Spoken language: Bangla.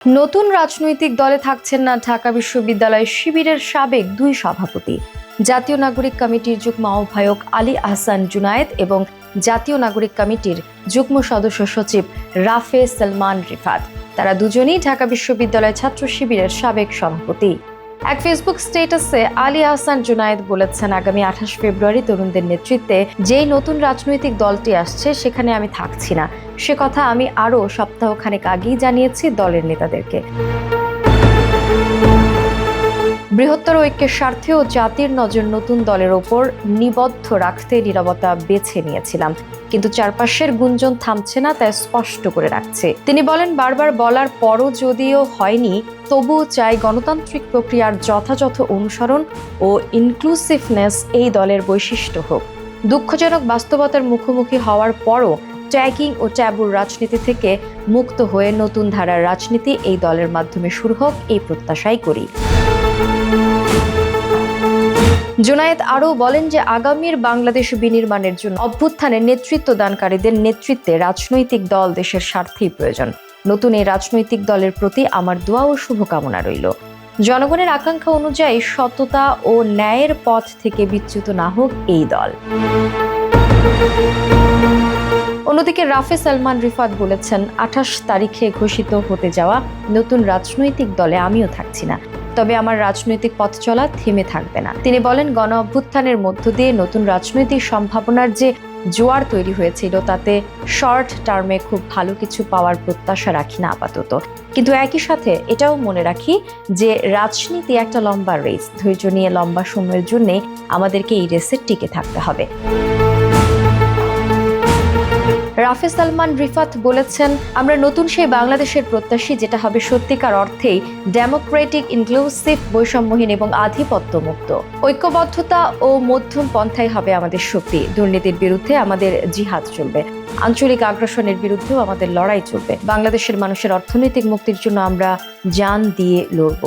নতুন রাজনৈতিক দলে থাকছেন না ঢাকা বিশ্ববিদ্যালয় শিবিরের সাবেক দুই সভাপতি, জাতীয় নাগরিক কমিটির যুগ্ম আহ্বায়ক আলী আহসান জুনায়েদ এবং জাতীয় নাগরিক কমিটির যুগ্ম সদস্য সচিব রাফে সালমান রিফাত। তারা দুজনেই ঢাকা বিশ্ববিদ্যালয় ছাত্র শিবিরের সাবেক সভাপতি। এক ফেসবুক স্ট্যাটাসে আলী আহসান জুনায়েদ বলেছেন, আগামী 28 ফেব্রুয়ারি তরুণদের নেতৃত্বে যেই নতুন রাজনৈতিক দলটি আসছে সেখানে আমি থাকছি না। সে কথা আমি আরও সপ্তাহখানেক আগেই জানিয়েছি দলের নেতাদেরকে। বৃহত্তর ঐক্যের স্বার্থে ও জাতির নজর নতুন দলের ওপর নিবদ্ধ রাখতে নীরবতা বেছে নিয়েছিলাম, কিন্তু চারপাশের গুঞ্জন থামছে না, তাই স্পষ্ট করে রাখছে। তিনি বলেন, বারবার বলার পরও যদিও হয়নি, তবুও চাই গণতান্ত্রিক প্রক্রিয়ার যথাযথ অনুসরণ ও ইনক্লুসিভনেস এই দলের বৈশিষ্ট্য হোক। দুঃখজনক বাস্তবতার মুখোমুখি হওয়ার পরও ট্যাগিং ও ট্যাবুর রাজনীতি থেকে মুক্ত হয়ে নতুন ধারার রাজনীতি এই দলের মাধ্যমে শুরু হোক, এই প্রত্যাশাই করি। জুনায়েদ আরও বলেন যে আগামীর বাংলাদেশ বিনির্মাণের জন্য অভ্যুত্থানের নেতৃত্ব দানকারীদের নেতৃত্বে রাজনৈতিক দল দেশের স্বার্থেই প্রয়োজন। নতুন এই রাজনৈতিক দলের প্রতি আমার দোয়া ও শুভকামনা রইল। জনগণের আকাঙ্ক্ষা অনুযায়ী সততা ও ন্যায়ের পথ থেকে বিচ্যুত না হোক এই দল। অন্যদিকে রাফে সালমান রিফাত বলেছেন, 28 তারিখে ঘোষিত হতে যাওয়া নতুন রাজনৈতিক দলে আমিও থাকছি না, তবে আমার রাজনৈতিক পথ চলা থেমে থাকবে না। তিনি বলেন, গণ অভ্যুত্থানের মধ্য দিয়ে নতুন রাজনৈতিক সম্ভাবনার যে জোয়ার তৈরি হয়েছিল তাতে শর্ট টার্মে খুব ভালো কিছু পাওয়ার প্রত্যাশা রাখি না আপাতত, কিন্তু একই সাথে এটাও মনে রাখি যে রাজনীতি একটা লম্বা রেস। ধৈর্য নিয়ে লম্বা সময়ের জন্য আমাদেরকে এই রেসে টিকে থাকতে হবে। রাফে সালমান রিফাত বলেছেন, আমরা নতুন সেই বাংলাদেশের প্রত্যাশী যেটা হবে সত্যিকার অর্থেই ডেমোক্রেটিক, ইনক্লুসিভ, বৈষম্যহীন এবং আধিপত্যমুক্ত। ঐক্যবদ্ধতা ও মধ্যম পন্থাই হবে আমাদের শক্তি। দুর্নীতির বিরুদ্ধে আমাদের জিহাদ চলবে, আঞ্চলিক আগ্রাসনের বিরুদ্ধেও আমাদের লড়াই চলবে। বাংলাদেশের মানুষের অর্থনৈতিক মুক্তির জন্য আমরা জান দিয়ে লড়ব।